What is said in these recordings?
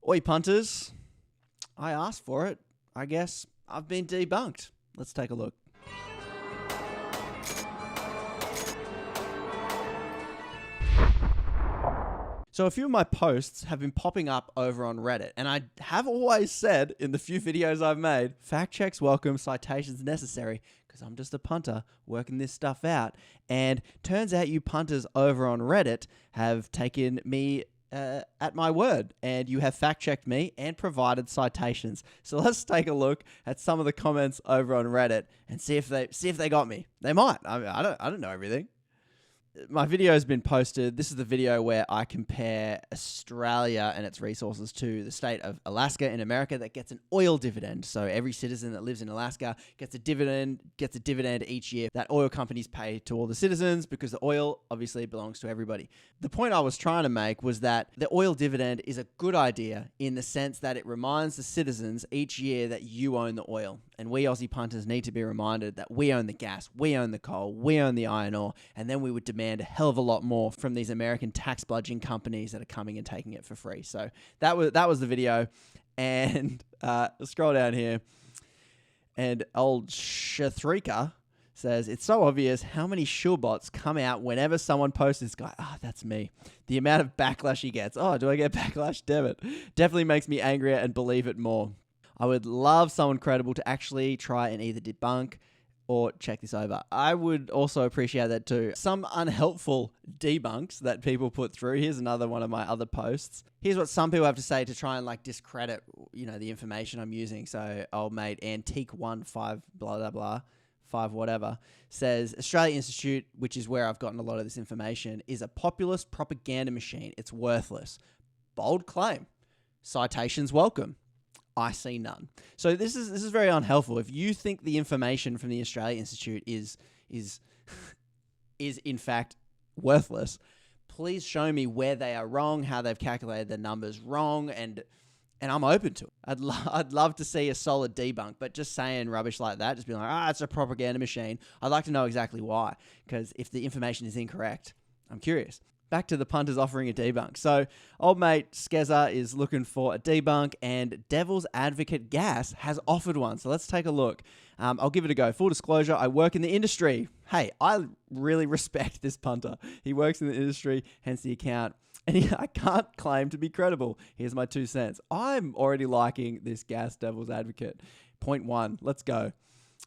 Oi, punters. I asked for it. I guess I've been debunked. Let's take a look. So a few of my posts have been popping up over on Reddit, and I have always said in the few videos I've made, fact checks welcome, citations necessary, because I'm just a punter working this stuff out. And turns out you punters over on Reddit have taken me at my word, and you have fact checked me and provided citations. So let's take a look at some of the comments over on Reddit and see if they got me. They might. I don't know everything. My video has been posted. This is the video where I compare Australia and its resources to the state of Alaska in America that gets an oil dividend. So every citizen that lives in Alaska gets a dividend each year that oil companies pay to all the citizens because the oil obviously belongs to everybody. The point I was trying to make was that the oil dividend is a good idea in the sense that it reminds the citizens each year that you own the oil. And we Aussie punters need to be reminded that we own the gas, we own the coal, we own the iron ore, and then we would demand a hell of a lot more from these American tax bludgeon companies that are coming and taking it for free. So that was the video. And scroll down here, and old Shathrika says, it's so obvious how many shillbots come out whenever someone posts this guy. That's me. The amount of backlash he gets. Do I get backlash? Damn it. Definitely makes me angrier and believe it more. I would love someone credible to actually try and either debunk or check this over. I would also appreciate that too. Some unhelpful debunks that people put through. Here's another one of my other posts. Here's what some people have to say to try and discredit, the information I'm using. So old mate Antique15 blah blah blah 5 whatever says Australia Institute, which is where I've gotten a lot of this information, is a populist propaganda machine. It's worthless. Bold claim. Citations welcome. I see none. So this is very unhelpful. If you think the information from the Australia Institute is in fact worthless, please show me where they are wrong, how they've calculated the numbers wrong, and I'm open to it. I'd love to see a solid debunk, but just saying rubbish like that, just being like, it's a propaganda machine. I'd like to know exactly why, because if the information is incorrect, I'm curious. Back to the punters offering a debunk. So old mate Skeza is looking for a debunk, and Devil's Advocate Gas has offered one. So let's take a look. I'll give it a go. Full disclosure, I work in the industry. Hey, I really respect this punter. He works in the industry, hence the account. And I can't claim to be credible. Here's my 2 cents. I'm already liking this gas Devil's Advocate. Point 1, let's go.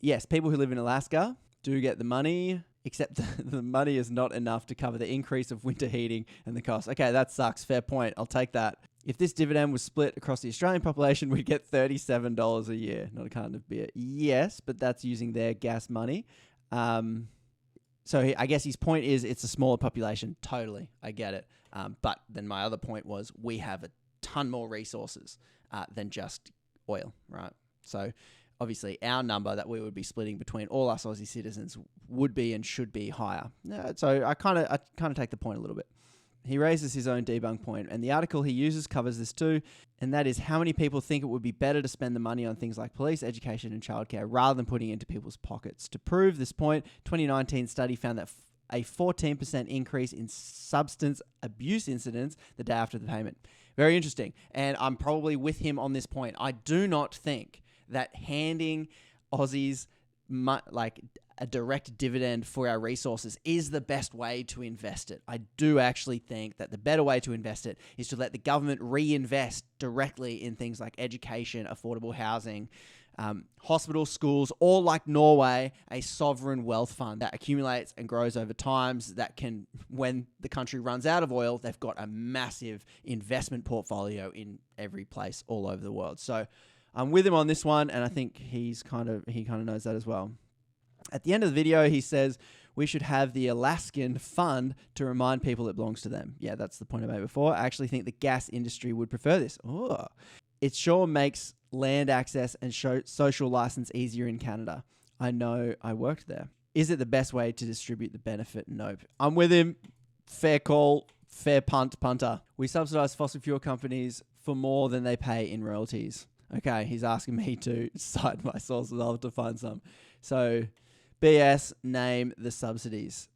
Yes, people who live in Alaska do get the money, except the money is not enough to cover the increase of winter heating and the cost. Okay, that sucks. Fair point. I'll take that. If this dividend was split across the Australian population, we'd get $37 a year. Not a carton of beer. Yes, but that's using their gas money. So I guess his point is it's a smaller population. Totally. I get it. But then my other point was we have a ton more resources than just oil, right? So obviously, our number that we would be splitting between all us Aussie citizens would be and should be higher. So I kind of take the point a little bit. He raises his own debunk point, and the article he uses covers this too, and that is how many people think it would be better to spend the money on things like police, education, and childcare rather than putting it into people's pockets. To prove this point, 2019 study found that a 14% increase in substance abuse incidents the day after the payment. Very interesting, and I'm probably with him on this point. I do not think that handing Aussies a direct dividend for our resources is the best way to invest it. I do actually think that the better way to invest it is to let the government reinvest directly in things like education, affordable housing, hospitals, schools, or like Norway, a sovereign wealth fund that accumulates and grows over times that can, when the country runs out of oil, they've got a massive investment portfolio in every place all over the world. So I'm with him on this one, and I think he kind of knows that as well. At the end of the video, he says we should have the Alaskan fund to remind people it belongs to them. Yeah, that's the point I made before. I actually think the gas industry would prefer this. It sure makes land access and social license easier in Canada. I know, I worked there. Is it the best way to distribute the benefit? Nope. I'm with him. Fair call. Fair punt, punter. We subsidize fossil fuel companies for more than they pay in royalties. Okay, he's asking me to cite my sources. I'll have to find some. So, BS, name the subsidies.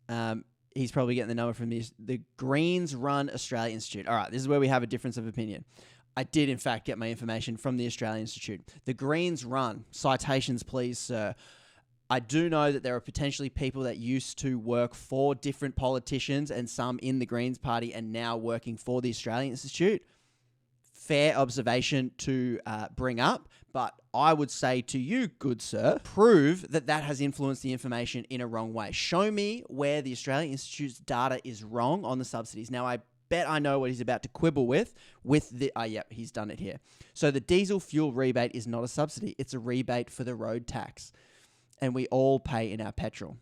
He's probably getting the number from the Greens Run Australia Institute. All right, this is where we have a difference of opinion. I did, in fact, get my information from the Australian Institute. The Greens run. Citations, please, sir. I do know that there are potentially people that used to work for different politicians and some in the Greens party and now working for the Australian Institute. Fair observation to bring up, but I would say to you, good sir, prove that that has influenced the information in a wrong way. Show me where the Australian Institute's data is wrong on the subsidies. Now, I bet I know what he's about to quibble with the... he's done it here. So the diesel fuel rebate is not a subsidy. It's a rebate for the road tax. And we all pay in our petrol.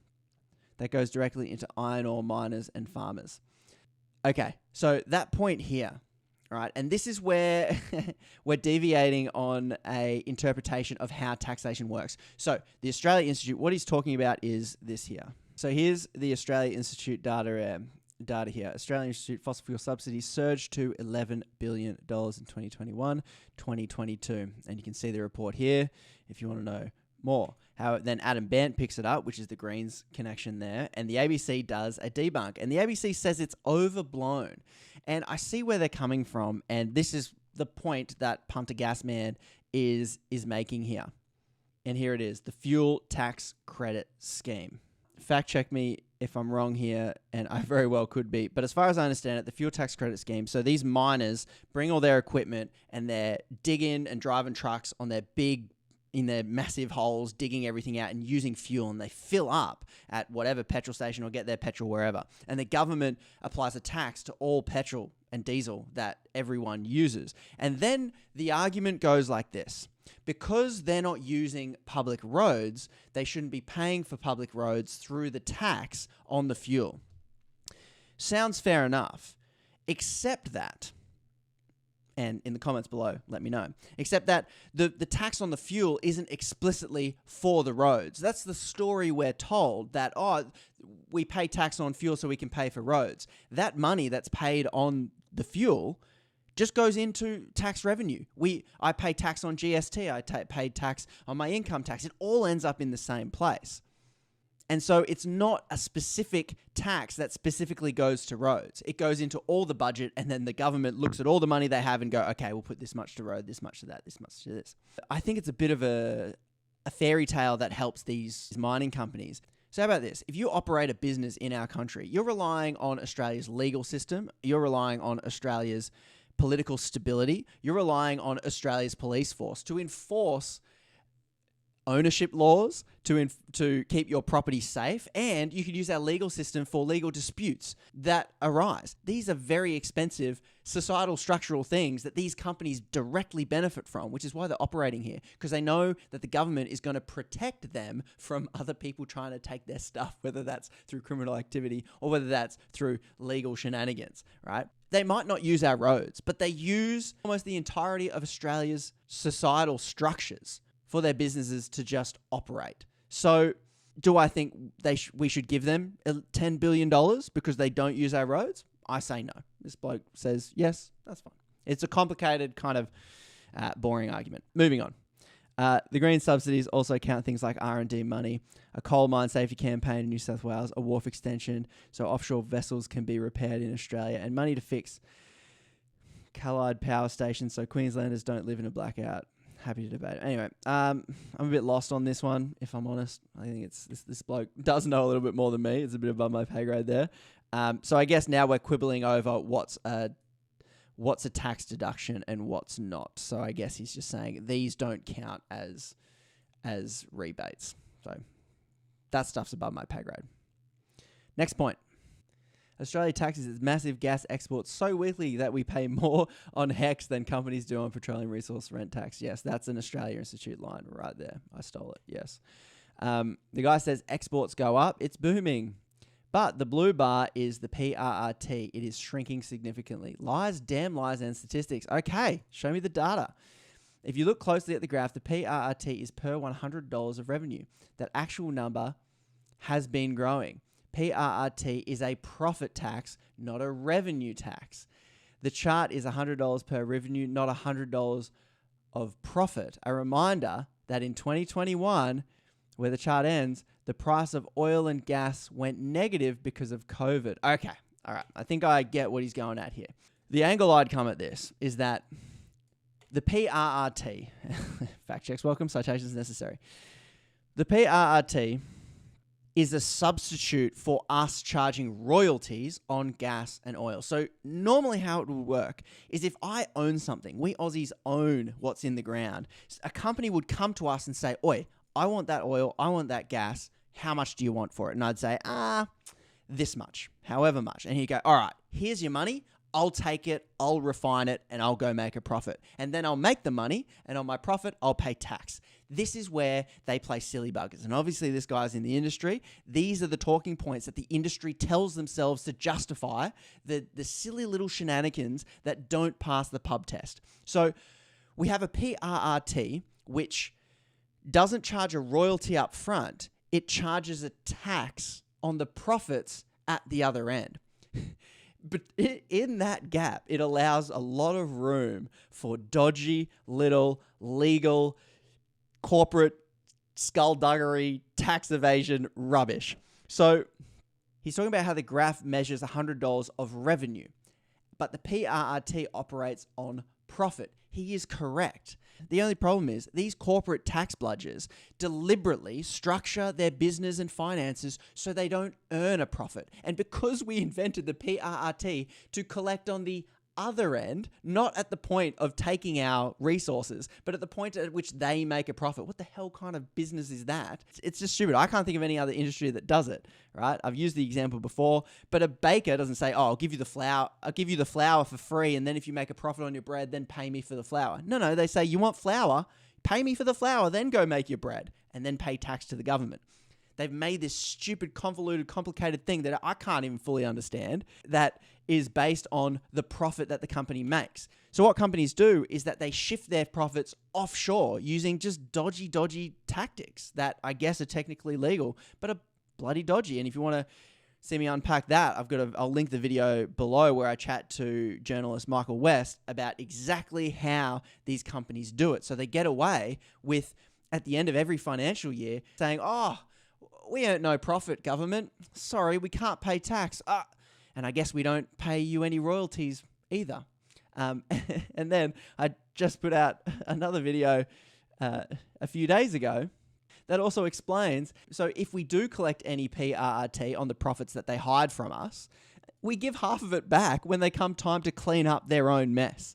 That goes directly into iron ore miners and farmers. Okay, so that point here, all right, and this is where we're deviating on a interpretation of how taxation works. So the Australia Institute, what he's talking about is this here. So here's the Australia Institute data here. Australian Institute fossil fuel subsidies surged to $11 billion in 2021, 2022. And you can see the report here if you want to know more. How then Adam Bant picks it up, which is the Greens connection there, and the ABC does a debunk, and the ABC says it's overblown. And I see where they're coming from, and this is the point that Punter Gasman is making here. And here it is, the fuel tax credit scheme. Fact check me if I'm wrong here, and I very well could be. But as far as I understand it, the fuel tax credit scheme, so these miners bring all their equipment and they're digging and driving trucks on their in their massive holes, digging everything out and using fuel, and they fill up at whatever petrol station or get their petrol wherever. And the government applies a tax to all petrol and diesel that everyone uses. And then the argument goes like this. Because they're not using public roads, they shouldn't be paying for public roads through the tax on the fuel. Sounds fair enough, except that, and in the comments below, let me know, except that the tax on the fuel isn't explicitly for the roads. That's the story we're told, that, we pay tax on fuel so we can pay for roads. That money that's paid on the fuel just goes into tax revenue. I pay tax on GST, I paid tax on my income tax. It all ends up in the same place. And so it's not a specific tax that specifically goes to roads. It goes into all the budget, and then the government looks at all the money they have and go, okay, we'll put this much to road, this much to that, this much to this. I think it's a bit of a fairy tale that helps these mining companies. So how about this? If you operate a business in our country, you're relying on Australia's legal system, you're relying on Australia's political stability, you're relying on Australia's police force to enforce ownership laws, to keep your property safe, and you could use our legal system for legal disputes that arise. These are very expensive societal structural things that these companies directly benefit from, which is why they're operating here, because they know that the government is going to protect them from other people trying to take their stuff, whether that's through criminal activity or whether that's through legal shenanigans, right? They might not use our roads, but they use almost the entirety of Australia's societal structures for their businesses to just operate. So do I think we should give them $10 billion because they don't use our roads? I say no. This bloke says, yes, that's fine. It's a complicated kind of boring argument. Moving on. The green subsidies also count things like R&D money, a coal mine safety campaign in New South Wales, a wharf extension so offshore vessels can be repaired in Australia, and money to fix Callide power stations so Queenslanders don't live in a blackout. Happy to debate. Anyway, I'm a bit lost on this one, if I'm honest. I think it's this bloke does know a little bit more than me. It's a bit above my pay grade there. So I guess now we're quibbling over what's a tax deduction and what's not. So I guess he's just saying these don't count as rebates. So that stuff's above my pay grade. Next point. Australia taxes its massive gas exports so weakly that we pay more on HEX than companies do on petroleum resource rent tax. Yes, that's an Australia Institute line right there. I stole it, yes. The guy says exports go up. It's booming. But the blue bar is the PRRT. It is shrinking significantly. Lies, damn lies, and statistics. Okay, show me the data. If you look closely at the graph, the PRRT is per $100 of revenue. That actual number has been growing. PRRT is a profit tax, not a revenue tax. The chart is $100 per revenue, not $100 of profit. A reminder that in 2021, where the chart ends, the price of oil and gas went negative because of COVID. Okay, all right. I think I get what he's going at here. The angle I'd come at this is that The PRRT, fact checks welcome, citations necessary. The PRRT is a substitute for us charging royalties on gas and oil. So normally how it would work is if I own something, we Aussies own what's in the ground. A company would come to us and say, oi, I want that oil, I want that gas. How much do you want for it? And I'd say, this much, however much. And he'd go, all right, here's your money. I'll take it, I'll refine it, and I'll go make a profit. And then I'll make the money, and on my profit, I'll pay tax. This is where they play silly buggers. And obviously this guy's in the industry. These are the talking points that the industry tells themselves to justify the silly little shenanigans that don't pass the pub test. So we have a PRRT, which doesn't charge a royalty up front. It charges a tax on the profits at the other end. But in that gap, it allows a lot of room for dodgy, little, legal, corporate, skullduggery, tax evasion rubbish. So he's talking about how the graph measures $100 of revenue, but the PRRT operates on profit. He is correct. The only problem is these corporate tax bludgers deliberately structure their business and finances so they don't earn a profit. And because we invented the PRRT to collect on the other end, not at the point of taking our resources, but at the point at which they make a profit. What the hell kind of business is that? It's just stupid. I can't think of any other industry that does it, right? I've used the example before, but a baker doesn't say, oh, I'll give you the flour for free, and then if you make a profit on your bread, then pay me for the flour. No, they say, you want flour? Pay me for the flour, then go make your bread, and then pay tax to the government. They've made this stupid, convoluted, complicated thing that I can't even fully understand that is based on the profit that the company makes. So what companies do is that they shift their profits offshore using just dodgy tactics that I guess are technically legal, but are bloody dodgy. And if you want to see me unpack that, I'll link the video below where I chat to journalist Michael West about exactly how these companies do it. So they get away with, at the end of every financial year, saying, oh, we earned no profit, government. Sorry, we can't pay tax. And I guess we don't pay you any royalties either. And then I just put out another video a few days ago that also explains, so if we do collect any PRRT on the profits that they hide from us, we give half of it back when they come time to clean up their own mess.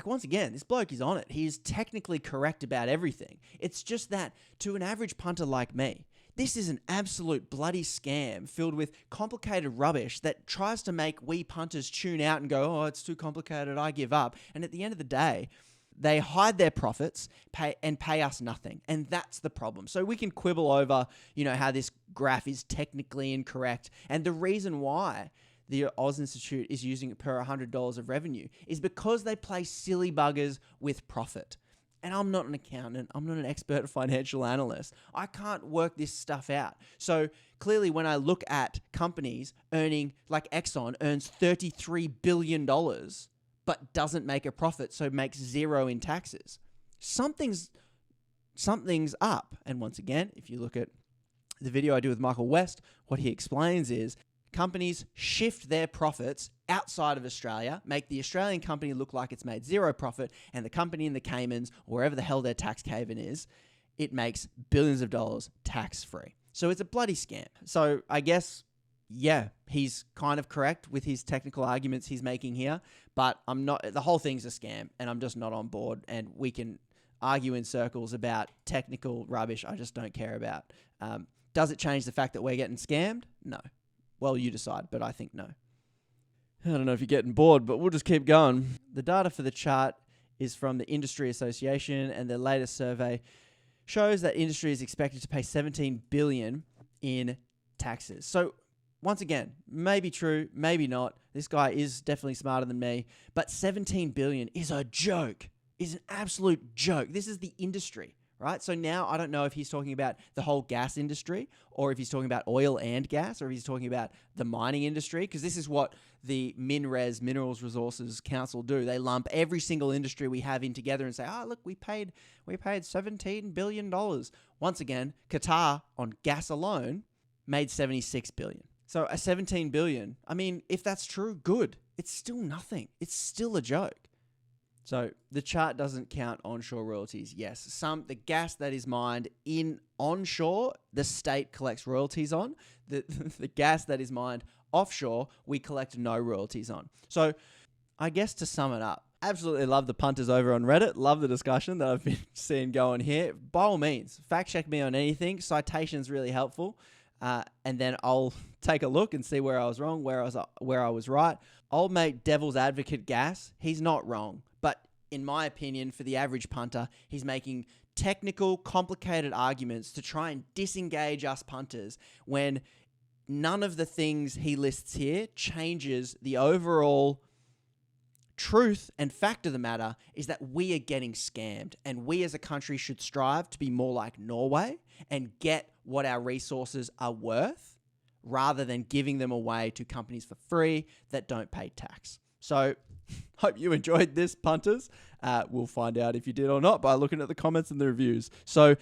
Once again, this bloke is on it. He is technically correct about everything. It's just that to an average punter like me, this is an absolute bloody scam filled with complicated rubbish that tries to make we punters tune out and go, oh, it's too complicated, I give up. And at the end of the day, they hide their profits pay us nothing. And that's the problem. So we can quibble over, how this graph is technically incorrect. And the reason why the Oz Institute is using it per $100 of revenue is because they play silly buggers with profit. And I'm not an accountant. I'm not an expert financial analyst. I can't work this stuff out. So clearly when I look at companies earning, like Exxon earns $33 billion, but doesn't make a profit, so makes zero in taxes, something's up. And once again, if you look at the video I do with Michael West, what he explains is companies shift their profits outside of Australia, make the Australian company look like it's made zero profit, and the company in the Caymans, or wherever the hell their tax haven is, it makes billions of dollars tax-free. So it's a bloody scam. So I guess, yeah, he's kind of correct with his technical arguments he's making here, but I'm not. The whole thing's a scam, and I'm just not on board, and we can argue in circles about technical rubbish I just don't care about. Does it change the fact that we're getting scammed? No. Well, you decide, but I think no. I don't know if you're getting bored, but we'll just keep going. The data for the chart is from the Industry Association, and their latest survey shows that industry is expected to pay $17 billion in taxes. So once again, maybe true, maybe not. This guy is definitely smarter than me, but $17 billion is a joke, is an absolute joke. This is the industry, right? So now I don't know if he's talking about the whole gas industry, or if he's talking about oil and gas, or if he's talking about the mining industry, because this is what the MinRes, Minerals Resources Council, do. They lump every single industry we have in together and say, look, we paid $17 billion. Once again, Qatar on gas alone made $76 billion. So a $17 billion, I mean, if that's true, good. It's still nothing. It's still a joke. So the chart doesn't count onshore royalties. Yes, the gas that is mined in onshore, the state collects royalties on. The gas that is mined offshore, we collect no royalties on. So I guess to sum it up, absolutely love the punters over on Reddit. Love the discussion that I've been seeing going here. By all means, fact check me on anything. Citation's really helpful. And then I'll take a look and see where I was wrong, where I was right. Old mate devil's advocate gas, he's not wrong. But in my opinion, for the average punter, he's making technical, complicated arguments to try and disengage us punters when none of the things he lists here changes the overall truth and fact of the matter is that we are getting scammed, and we as a country should strive to be more like Norway and get what our resources are worth rather than giving them away to companies for free that don't pay tax. So hope you enjoyed this, punters. We'll find out if you did or not by looking at the comments and the reviews. So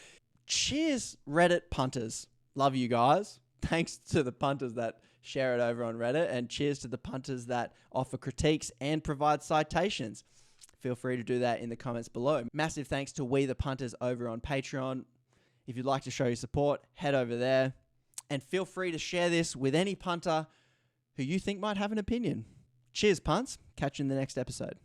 cheers, Reddit punters. Love you guys. Thanks to the punters that share it over on Reddit, and cheers to the punters that offer critiques and provide citations. Feel free to do that in the comments below. Massive thanks to We the Punters over on Patreon. If you'd like to show your support, head over there. And feel free to share this with any punter who you think might have an opinion. Cheers, punts. Catch you in the next episode.